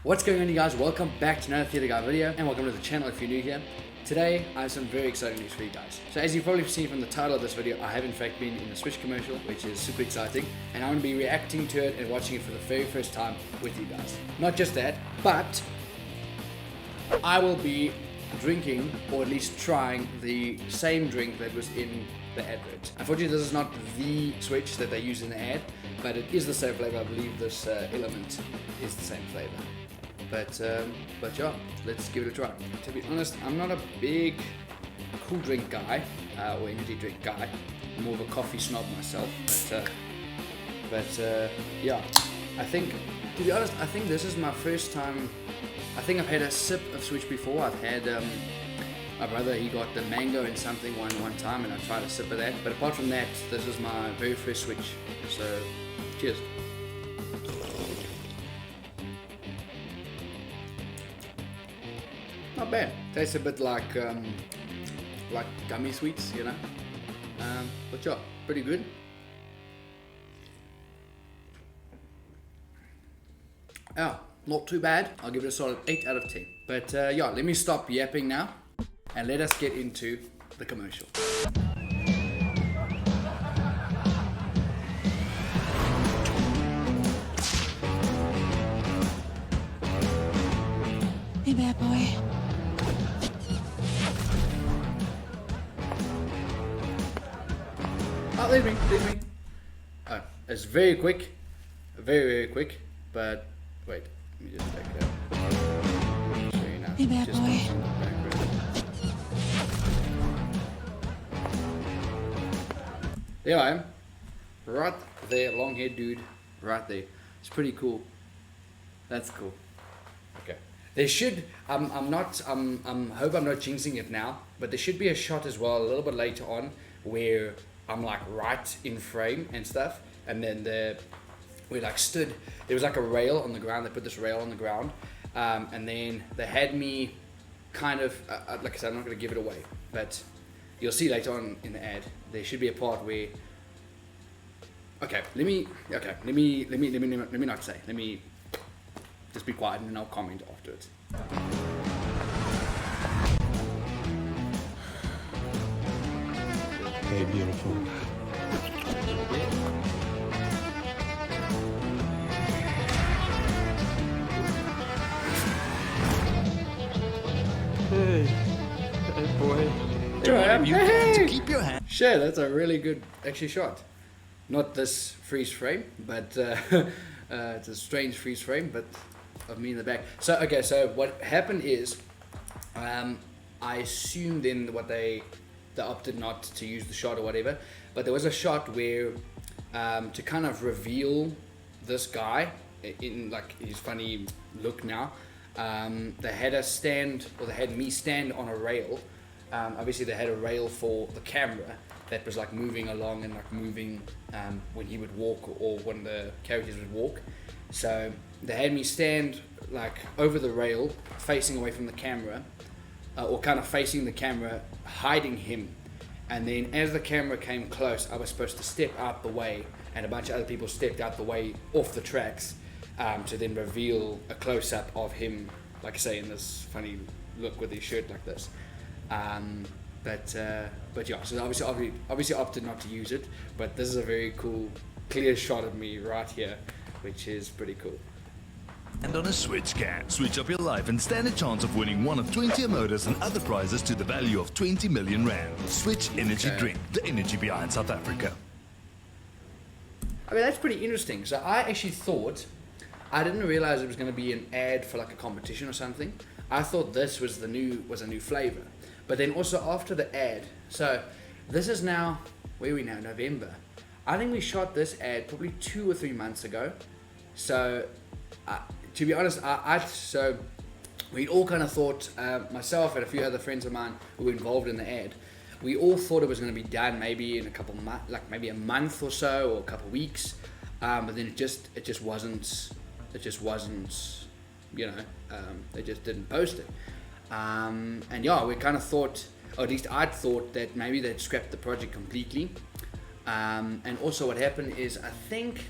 What's going on, you guys? Welcome back to another Theatre Guy video, and welcome to the channel if you're new here. Today, I have some very exciting news for you guys. So as you've probably seen from the title of this video, I have in fact been in a Switch commercial, which is super exciting, and I'm going to be reacting to it and watching it for the very first time with you guys. Not just that, but I will be drinking, or at least trying, the same drink that was in the advert. Unfortunately, this is not the Switch that they use in the ad, but it is the same flavor. I believe this element is the same flavor. But yeah, let's give it a try. To be honest, I'm not a big cool drink guy, or energy drink guy. I'm more of a coffee snob myself. But yeah, I think, to be honest, I think this is my first time. I think I've had a sip of Switch before. I've had my brother, he got the mango and something one time, and I tried a sip of that. But apart from that, this is my very first Switch. So, cheers. Not bad. Tastes a bit like gummy sweets, you know. But yeah, pretty good. Oh, not too bad. I'll give it a solid 8 out of 10. But yeah, let me stop yapping now and let us get into the commercial. Hey, bad boy. Oh, leave me. Oh, it's very quick. Very quick. But, wait. Let me just take it out. I'll show you now. Hey, bad Just boy. in the background. There I am. Right there. Long-haired dude. Right there. It's pretty cool. That's cool. Okay. There should, hope I'm not jinxing it now, but there should be a shot as well a little bit later on where I'm like right in frame and stuff, and then we like stood, there was like a rail on the ground, they put this rail on the ground, and then they had me kind of, like I said, I'm not going to give it away, but you'll see later on in the ad, there should be a part where, let me not say, let me just be quiet and then I'll comment afterwards. Hey, beautiful. Hey boy. There I am. You got to keep your hand. Sure, that's a really good actually shot. Not this freeze frame, but it's a strange freeze frame, but of me in the back. So okay, so what happened is, I assumed then they opted not to use the shot or whatever, but there was a shot where to kind of reveal this guy in like his funny look now, they had me stand on a rail. Obviously they had a rail for the camera that was like moving along and like moving when he would walk or when the characters would walk. So they had me stand like over the rail facing away from the camera, or kind of facing the camera, hiding him. And then as the camera came close, I was supposed to step out the way, and a bunch of other people stepped out the way off the tracks, to then reveal a close-up of him, like I say, in this funny look with his shirt like this. But yeah, so obviously opted not to use it, but this is a very cool, clear shot of me right here, which is pretty cool. And on a Switch can. Switch up your life and stand a chance of winning one of 20 emotes and other prizes to the value of 20 million rand. Switch Energy Okay. Drink, the energy behind South Africa. I mean, that's pretty interesting. So I actually thought, I didn't realize it was going to be an ad for like a competition or something. I thought this was a new flavor. But then also after the ad, so this is now, where are we now, November. I think we shot this ad probably 2 or 3 months ago. So to be honest, so we all kind of thought, myself and a few other friends of mine who were involved in the ad, we all thought it was going to be done maybe in a couple months, like maybe a month or so, or a couple weeks, but then it just wasn't, you know, they just didn't post it, and yeah, we kind of thought, or at least I thought, that maybe they'd scrapped the project completely, and also what happened is, I think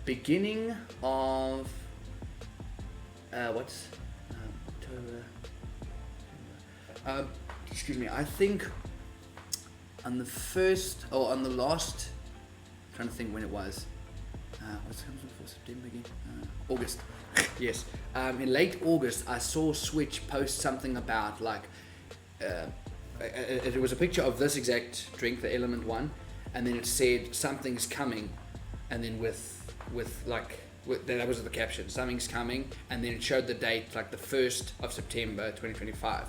beginning of what's October? Excuse me. I think on the first or on the last. I'm trying to think when it was. What's comes before September again? August. Yes. In late August, I saw Switch post something about like. It was a picture of this exact drink, the Element one, and then it said something's coming, and then that was the caption, something's coming, and then it showed the date like the 1st of September 2025.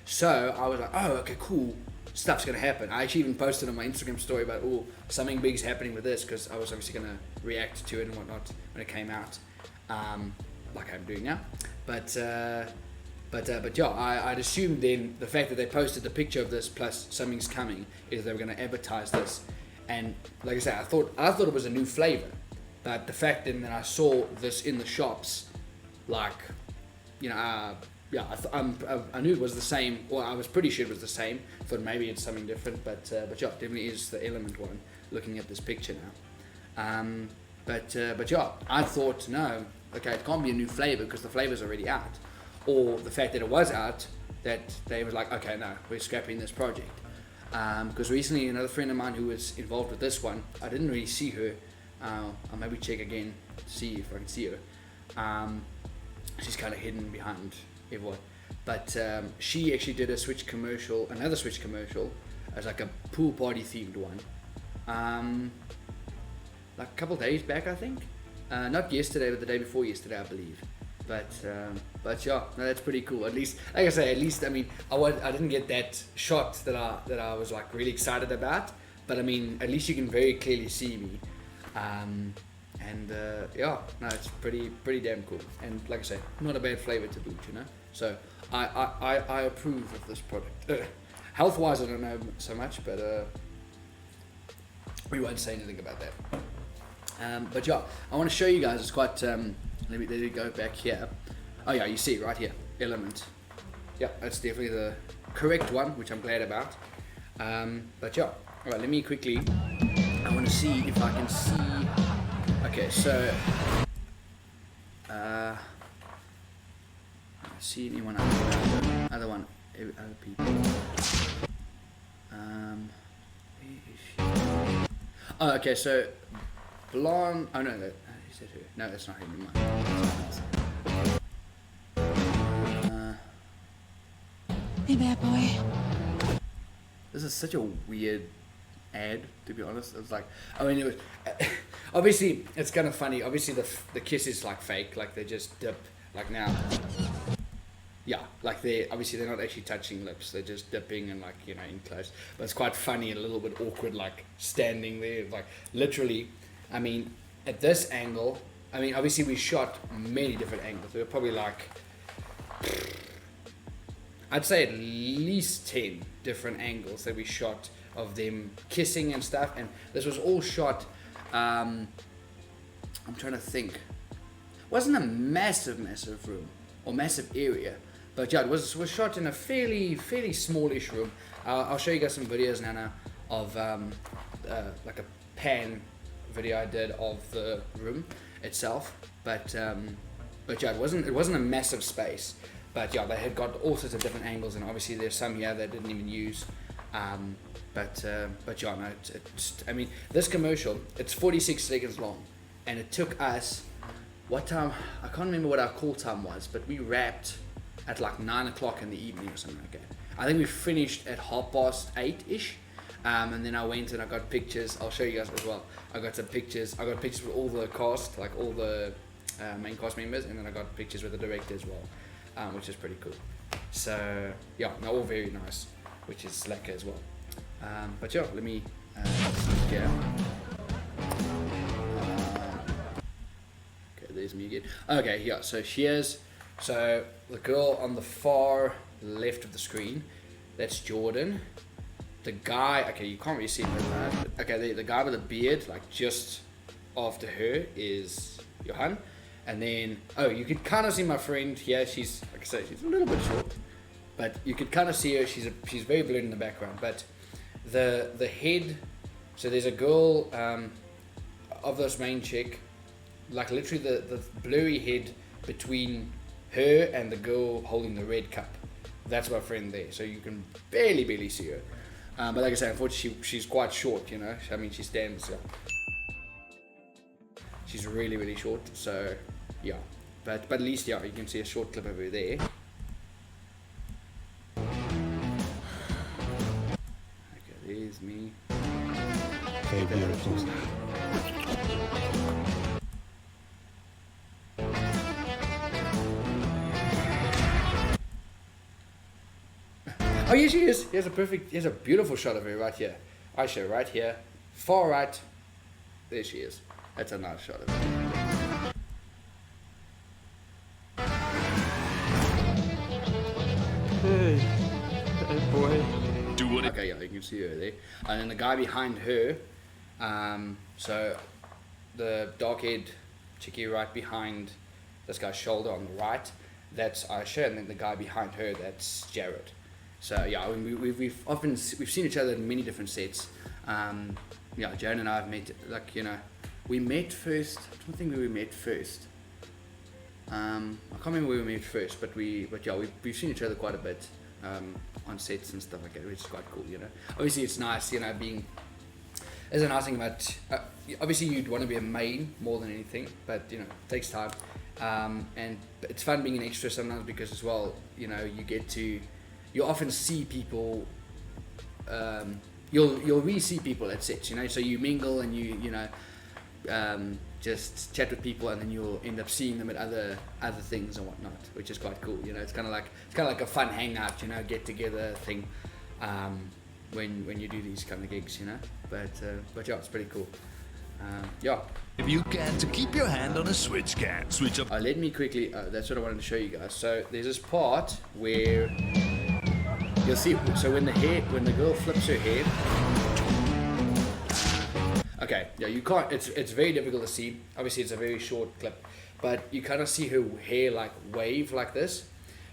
So I was like, oh, okay, cool, stuff's gonna happen. I actually even posted on my Instagram story about, oh, something big's happening with this, because I was obviously gonna react to it and whatnot when it came out, like I'm doing now. But yeah, I'd assumed then the fact that they posted the picture of this plus something's coming is they were going to advertise this, and like I said, I thought it was a new flavor, but the fact then that I saw this in the shops, like, you know, yeah, I knew it was the same, or I was pretty sure it was the same. Thought maybe it's something different, but yeah, definitely is the Element one. Looking at this picture now, but yeah, I thought no, okay, it can't be a new flavor because the flavor's already out. Or the fact that it was out, that they was like, okay, no, we're scrapping this project. Because recently another friend of mine who was involved with this one, I didn't really see her. I'll maybe check again to see if I can see her. She's kind of hidden behind everyone. But she actually did another Switch commercial, as like a pool party themed one. Like a couple days back, I think. Not yesterday, but the day before yesterday, I believe. But yeah, no, that's pretty cool. At least, like I say, I mean, I didn't get that shot that I was like really excited about. But I mean, at least you can very clearly see me. Yeah, no, it's pretty damn cool. And like I say, not a bad flavor to boot, you know. So I approve of this product. Health wise, I don't know so much, but we won't say anything about that. But yeah, I want to show you guys. It's quite. Let me go back here. Oh yeah, you see right here, Element. Yeah, that's definitely the correct one, which I'm glad about. But yeah, all right. Let me quickly. I want to see if I can see. Okay, so. I see anyone other people. Where is she? Oh, okay, so blonde. Oh no, is that her? No, that's not her anymore. Hey, bad boy. This is such a weird ad, to be honest. It's like, I mean, it was obviously it's kind of funny. Obviously, the kiss is like fake, like they just dip, like now. Yeah, like they're not actually touching lips. They're just dipping and like, you know, in close. But it's quite funny and a little bit awkward, like standing there, like literally. I mean, at this angle, I mean, obviously we shot many different angles. There were probably like, I'd say at least 10 different angles that we shot of them kissing and stuff. And this was all shot, I'm trying to think. It wasn't a massive room or massive area. But yeah, it was shot in a fairly smallish room. I'll show you guys some videos now of like a pan video I did of the room itself. But yeah, it wasn't a massive space. But yeah, they had got all sorts of different angles, and obviously there's some here they didn't even use. But yeah, no, I mean, this commercial, it's 46 seconds long, and it took us, what time? I can't remember what our call time was, but we wrapped at like 9 o'clock in the evening or something like that. I think we finished at 8:30ish, and then I went and I got pictures. I'll show you guys as well. I got pictures with all the cast, like all the main cast members, and then I got pictures with the director as well, which is pretty cool. So yeah, they're all very nice, which is lekker as well. But yeah, let me yeah. There's me again. Okay, yeah, so so the girl on the far left of the screen, that's Jordan. The guy, okay, you can't really see him, but okay, the guy with the beard, like just after her, is Johan. And then, oh, you could kind of see my friend here. She's, like I say, she's a little bit short, but you could kind of see her. She's very blurred in the background. But the head, so there's a girl of this main chick, like literally the blurry head between her and the girl holding the red cup. That's my friend there. So you can barely see her. But like I said, unfortunately, she's quite short, you know. I mean, she stands. She's really short. So yeah, but at least you can see a short clip of her there. Okay, there's me. Okay, beautiful. Oh, here she is. Here's a beautiful shot of her right here. Aisha, right here. Far right. There she is. That's a nice shot of her. Hey, boy. Do what it Okay, yeah, you can see her there. And then the guy behind her, so the dark-haired chickie right behind this guy's shoulder on the right, that's Aisha, and then the guy behind her, that's Jared. So yeah, we've seen each other in many different sets. Yeah, Jared and I have met, like, you know, we met first. I don't think we met first. I can't remember where we met first, but yeah, we've seen each other quite a bit on sets and stuff like that, which is quite cool, you know. Obviously, it's nice, you know, there's a nice thing about, obviously you'd want to be a main more than anything, but, you know, it takes time. And it's fun being an extra sometimes because as well, you know, you often see people, you'll really see people at sets, you know, so you mingle and you know, just chat with people, and then you'll end up seeing them at other things and whatnot, which is quite cool, you know. It's kind of like a fun hangout, you know, get together thing, when you do these kind of gigs, you know. But yeah, it's pretty cool. Yeah. if you can to keep your hand on a switch can. Switch up. Let me quickly. That's what I wanted to show you guys. So there's this part where you'll see. So when the girl flips her hair. Okay, yeah, you can't. It's very difficult to see. Obviously, it's a very short clip, but you kind of see her hair like wave like this.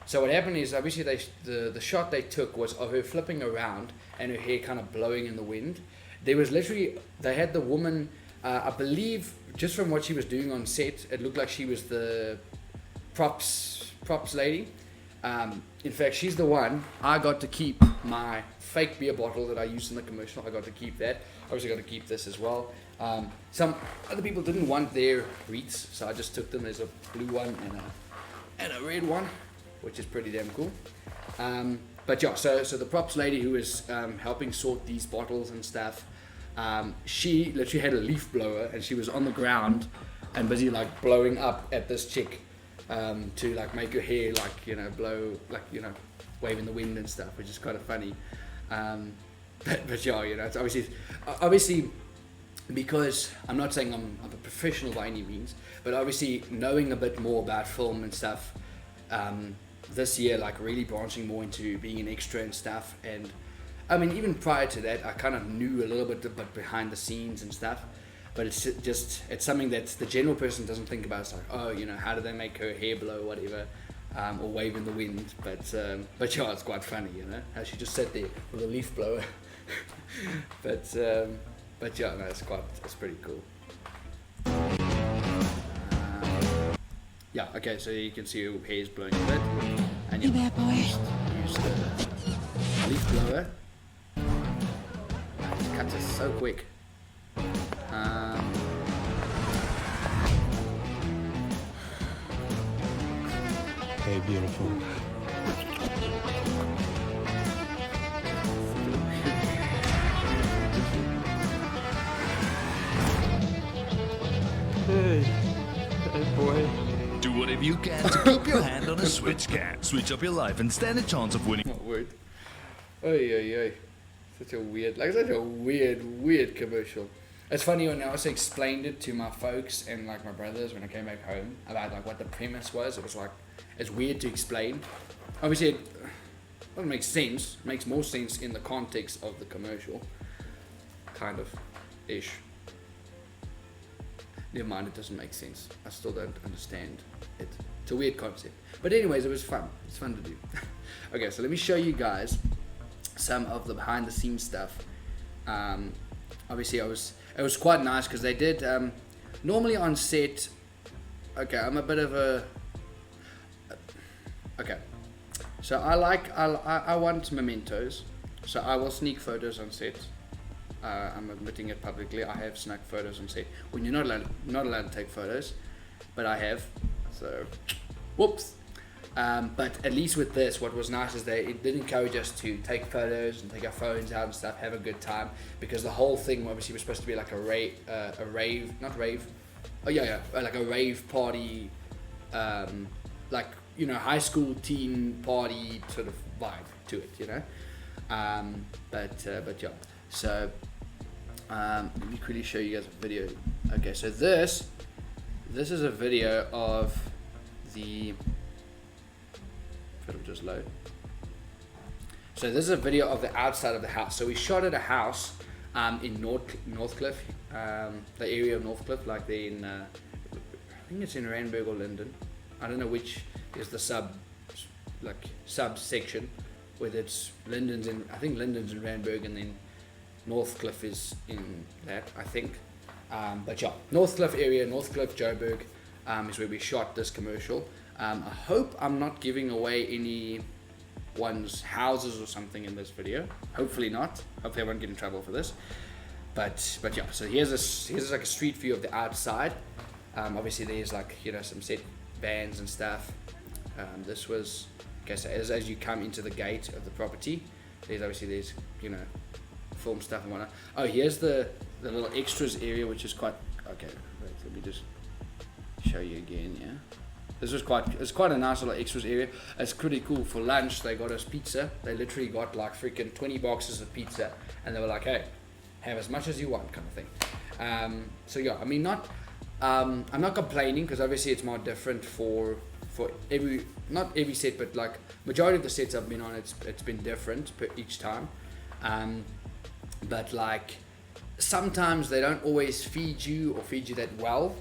So what happened is obviously the shot they took was of her flipping around and her hair kind of blowing in the wind. There was literally, they had the woman, I believe, just from what she was doing on set, it looked like she was the props lady. In fact, she's the one. I got to keep my fake beer bottle that I used in the commercial. I got to keep that. Obviously got to keep this as well. Some other people didn't want their wreaths, so I just took them. There's a blue one and a red one, which is pretty damn cool. But yeah, so the props lady who was helping sort these bottles and stuff, she literally had a leaf blower and she was on the ground and busy like blowing up at this chick to like make her hair like, you know, blow, like, you know, wave in the wind and stuff, which is kind of funny. But yeah, you know, it's obviously because I'm not saying I'm a professional by any means, but obviously knowing a bit more about film and stuff, this year, like really branching more into being an extra and stuff. And I mean, even prior to that, I kind of knew a little bit about behind the scenes and stuff, but it's something that the general person doesn't think about. It's like, oh, you know, how do they make her hair blow, whatever, or wave in the wind. But yeah, it's quite funny, you know, how she just sat there with a leaf blower. but yeah, no, it's pretty cool. Yeah, okay, so you can see her hair's blowing a bit. And Hey, bad boy. use the leaf blower. It cuts it so quick. Hey, beautiful. Hey, boy. Do whatever you can to keep your hand on a switch can. Switch up your life and stand a chance of winning. What word? Oy. Such a weird commercial. It's funny when I also explained it to my folks and like my brothers when I came back home about like what the premise was. It was like, it's weird to explain. Obviously it makes sense. It makes more sense in the context of the commercial. Kind of ish. Never mind, it doesn't make sense. I still don't understand it. It's a weird concept. But anyways, it was fun. It's fun to do. Okay, so let me show you guys some of the behind the scenes stuff. Obviously it was quite nice because they did, normally on set, okay, I'm a bit of a, Okay. So I want mementos. So I will sneak photos on set. I'm admitting it publicly. I have snuck photos on set when you're not allowed to take photos, but I have. So, whoops. But at least with this, what was nice is it did encourage us to take photos and take our phones out and stuff, have a good time, because the whole thing obviously was supposed to be like a rave, like a rave party, like, you know, high school teen party sort of vibe to it, you know. But yeah. So let me quickly show you guys a video. Okay, so this is a video of the. It'll just load. So this is a video of the outside of the house. So we shot at a house in Northcliffe, the area of Northcliffe, like in I think it's in Randburg or Linden. I don't know which is the subsection, whether it's Linden's in, I think Linden's in Randburg, and then Northcliffe is in that, I think. But yeah, Northcliffe area, Northcliffe, Joburg, is where we shot this commercial. I hope I'm not giving away anyone's houses or something in this video. Hopefully not. Hopefully I won't get in trouble for this. But yeah, so here's like a street view of the outside. Obviously there's like, you know, some set bands and stuff. This was, okay, so as you come into the gate of the property, there's you know, film stuff and whatnot. Oh, here's the little extras area, which is quite, okay, wait, let me just show you again, yeah. It's quite a nice little extras area. It's pretty cool. For lunch, they got us pizza. They literally got like freaking 20 boxes of pizza, and they were like, hey, have as much as you want, kind of thing. So yeah, I mean, I'm not complaining, because obviously it's more different for not every set, but like majority of the sets I've been on, it's been different per each time. But like sometimes they don't always feed you that well.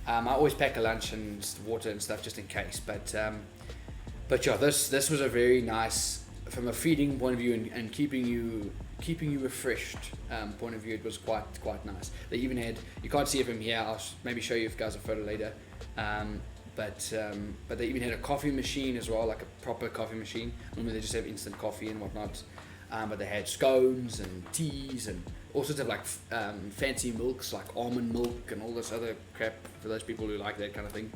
I always pack a lunch and water and stuff just in case. But yeah, this was a very nice, from a feeding point of view and keeping you refreshed point of view. It was quite nice. They even had, you can't see it from here, I'll maybe show you guys a photo later. But they even had a coffee machine as well, like a proper coffee machine. Normally they just have instant coffee and whatnot. But they had scones and teas and all sorts of like fancy milks, like almond milk and all this other crap for those people who like that kind of thing.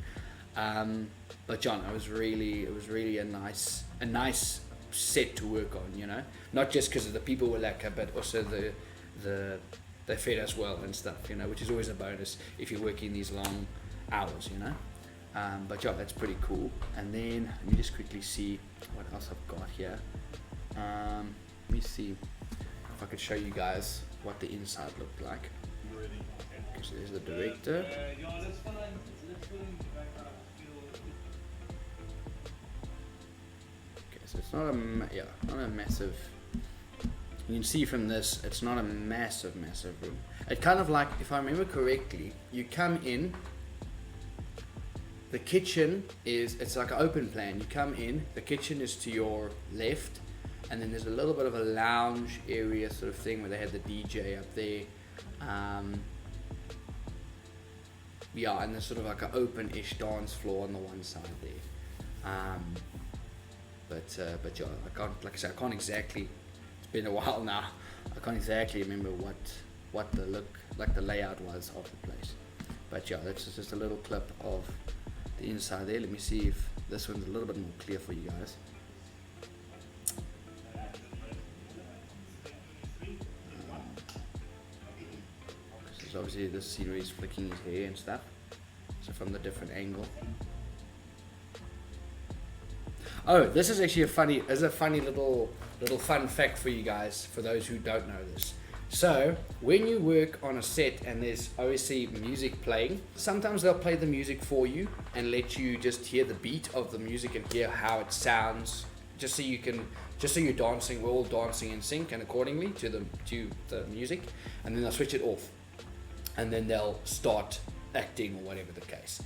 But John, it was really a nice set to work on, you know. Not just because the people were lacquer, but also they fed us well and stuff, you know, which is always a bonus if you're working these long hours, you know. But yeah, that's pretty cool. And then let me just quickly see what else I've got here. Let me see if I could show you guys what the inside looked like. Okay, so there's the director. Okay, so it's not a massive. You can see from this, it's not a massive room. It kind of like, if I remember correctly, you come in. The kitchen it's like an open plan. You come in, the kitchen is to your left, and then there's a little bit of a lounge area sort of thing where they had the DJ up there. Yeah, and there's sort of like an open-ish dance floor on the one side there. But yeah, I can't, like I said, I can't exactly. It's been a while now. I can't exactly remember what the look, like the layout was of the place. But yeah, that's just a little clip of the inside there. Let me see if this one's a little bit more clear for you guys. Because obviously this scenery is flicking his hair and stuff, so from the different angle. Oh, this is actually a funny little fun fact for you guys, for those who don't know this. So, when you work on a set and there's obviously music playing, sometimes they'll play the music for you and let you just hear the beat of the music and hear how it sounds, just so you're dancing, we're all dancing in sync and accordingly to the music, and then they'll switch it off, and then they'll start acting or whatever the case.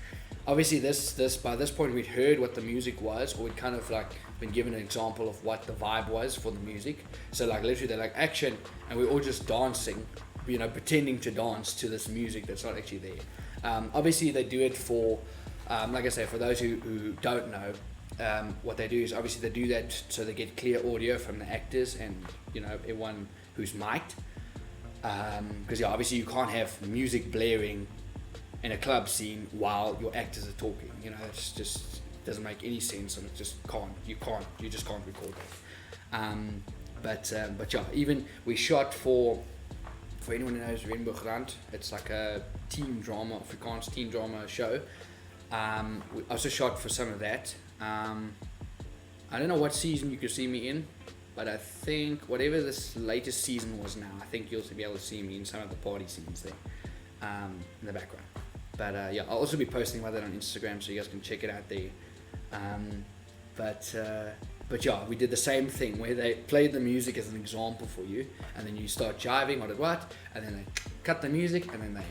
Obviously this by this point we'd heard what the music was, or we'd kind of like been given an example of what the vibe was for the music. So like literally they're like action, and we're all just dancing, you know, pretending to dance to this music that's not actually there. Obviously they do it for, like I say, for those who don't know, what they do is obviously they do that so they get clear audio from the actors and everyone who's mic'd, because obviously you can't have music blaring in a club scene while your actors are talking. It's just doesn't make any sense, and it just you just can't record that. But yeah, even we shot for anyone who knows Renboogrand, it's like a teen drama, Afrikaans teen drama show. We also shot for some of that. I don't know what season you could see me in, but I think whatever this latest season was now, I think you'll be able to see me in some of the party scenes there, in the background. But yeah, I'll also be posting about that on Instagram, so you guys can check it out there. But yeah, we did the same thing where they played the music as an example for you, and then you start jiving what, and then they cut the music, and then they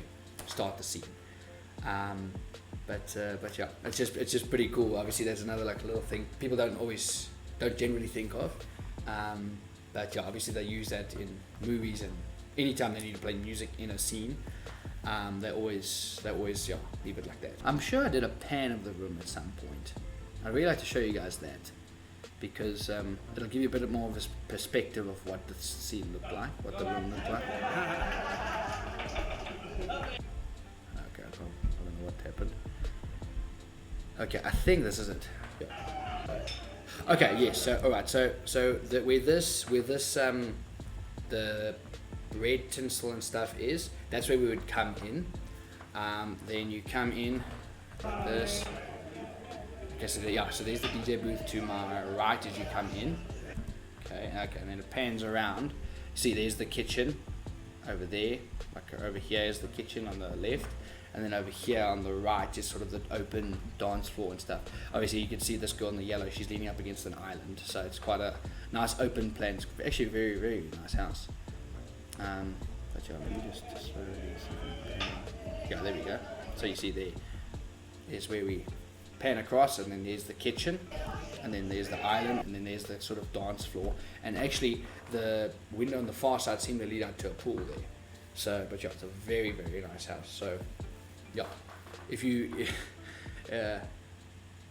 start the scene. But yeah, it's just pretty cool. Obviously, there's another like little thing people don't generally think of. But yeah, obviously they use that in movies, and anytime they need to play music in a scene, they always leave it like that. I'm sure I did a pan of the room at some point. I'd really like to show you guys that, because it'll give you a bit more of a perspective of what the scene looked like, what the room looked like. Okay, I don't know what happened. Okay, I think this is it. Yeah. Okay, yes. So all right. So with this the red tinsel and stuff is, that's where we would come in. Then you come in like this. Okay, so there's the DJ booth to my right as you come in. Okay, and then it pans around. See, there's the kitchen over there. Like over here is the kitchen on the left, and then over here on the right is sort of the open dance floor and stuff. Obviously, you can see this girl in the yellow. She's leaning up against an island, so it's quite a nice open plan. It's actually a very, very nice house. But yeah, let me just slowly see. Yeah, there we go. So you see there is where we pan across, and then there's the kitchen, and then there's the island, and then there's the sort of dance floor, and actually the window on the far side seemed to lead out to a pool there. So, but yeah, it's a very, very nice house. So yeah, if you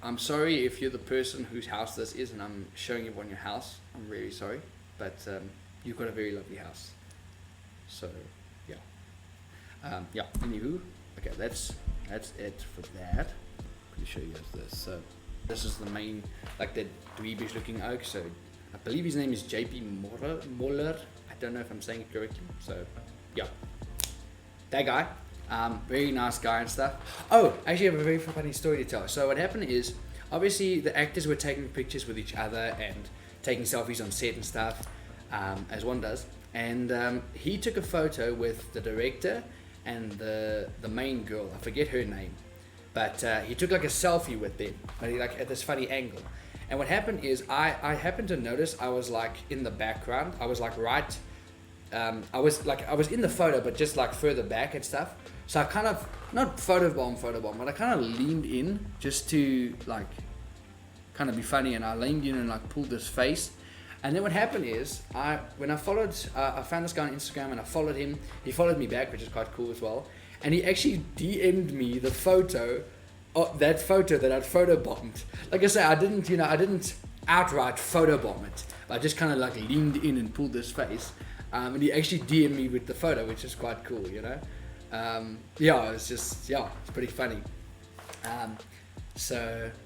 I'm sorry if you're the person whose house this is and I'm showing you on your house, I'm really sorry, but you've got a very lovely house. So yeah, anywho, okay, that's it for that. Let me show you guys this. So this is the main, like the dweebish looking oak. So I believe his name is JP Moller. I don't know if I'm saying it correctly. So yeah, that guy, very nice guy and stuff. Oh, actually I have a very funny story to tell. So what happened is, obviously the actors were taking pictures with each other and taking selfies on set and stuff, as one does. And he took a photo with the director and the main girl. I forget her name. But he took like a selfie with them, but he like at this funny angle. And what happened is I happened to notice I was like in the background. I was like right, I was in the photo, but just like further back and stuff. So I kind of, not photobomb, but I kind of leaned in just to like kind of be funny, and I leaned in and like pulled this face. And then what happened is, I found this guy on Instagram and I followed him. He followed me back, which is quite cool as well. And he actually DM'd me the photo, that photo that I'd photobombed. Like I say, I didn't outright photobomb it. I just kind of like leaned in and pulled this face. And he actually DM'd me with the photo, which is quite cool, it's pretty funny.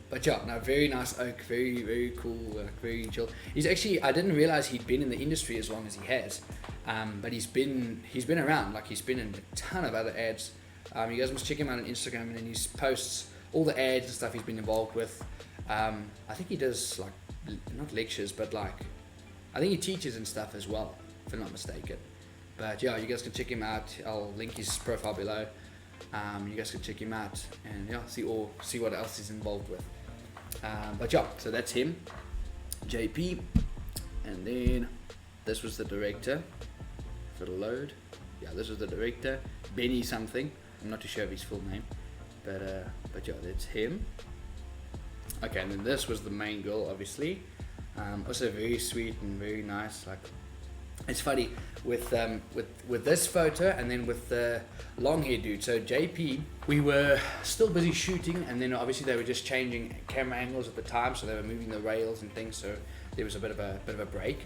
But yeah, no, very nice oak, very, very cool, very chill. He's actually, I didn't realize he'd been in the industry as long as he has. But he's been around, like he's been in a ton of other ads. You guys must check him out on Instagram, and then he posts all the ads and stuff he's been involved with. I think he does like, not lectures, but like, I think he teaches and stuff as well, if I'm not mistaken. But yeah, you guys can check him out. I'll link his profile below. You guys can check him out and see what else he's involved with. But yeah, so that's him, JP, and then this was the director. If it'll load, yeah, this was the director, Benny something. I'm not too sure of his full name, but yeah, that's him. Okay, and then this was the main girl, obviously. Also very sweet and very nice. Like, it's funny with this photo and then with the long hair dude. So JP, we were still busy shooting, and then obviously they were just changing camera angles at the time, so they were moving the rails and things. So there was a bit of a break.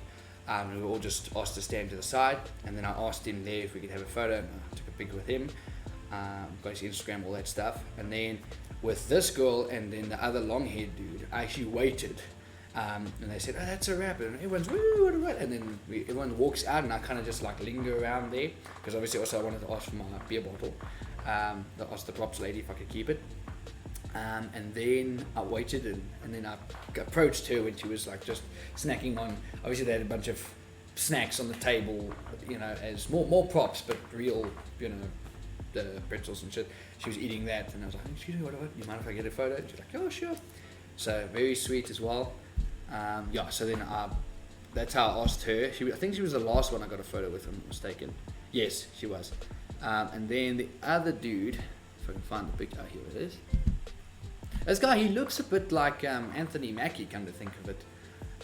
We were all just asked to stand to the side, and then I asked him there if we could have a photo, and I took a pic with him. Got his Instagram, all that stuff, and then with this girl and then the other long-haired dude, I actually waited. And they said, oh, that's a wrap, and everyone's woo, what a wrap. And then everyone walks out, and I kind of just like linger around there, because obviously also I wanted to ask for my beer bottle. I asked the props lady if I could keep it. And then I waited, and then I approached her when she was like just snacking on, obviously they had a bunch of snacks on the table, you know, as more props, but real, you know, the pretzels and shit. She was eating that, and I was like, excuse me, what, you mind if I get a photo? And she's like, oh, sure. So very sweet as well. Yeah, so then that's how I asked her. I think she was the last one I got a photo with, if I'm not mistaken. Yes, she was. And then the other dude, if I can find the picture, here it is. This guy, he looks a bit like Anthony Mackie, come to think of it.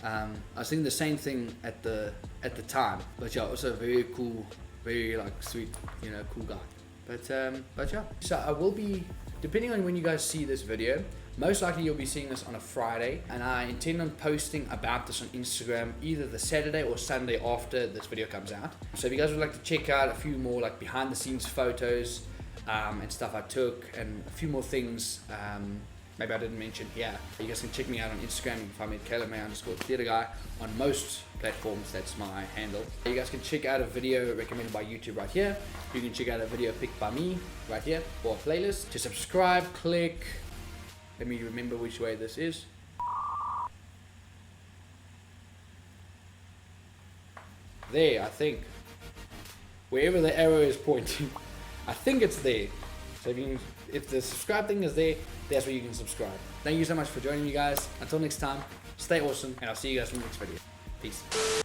I was thinking the same thing at the time, but yeah, also very cool, very like sweet, you know, cool guy. But yeah, so I will be, depending on when you guys see this video, most likely you'll be seeing this on a Friday, and I intend on posting about this on Instagram either the Saturday or Sunday after this video comes out. So if you guys would like to check out a few more like behind the scenes photos and stuff I took, and a few more things maybe I didn't mention here, you guys can check me out on Instagram. You can find me at KalebMay_theaterguy on most platforms. That's my handle. You guys can check out a video recommended by YouTube right here. You can check out a video picked by me right here for a playlist. To subscribe, click, let me remember which way this is. There, I think. Wherever the arrow is pointing, I think it's there. So if the subscribe thing is there, that's where you can subscribe. Thank you so much for joining me, guys. Until next time, stay awesome, and I'll see you guys in the next video. Peace.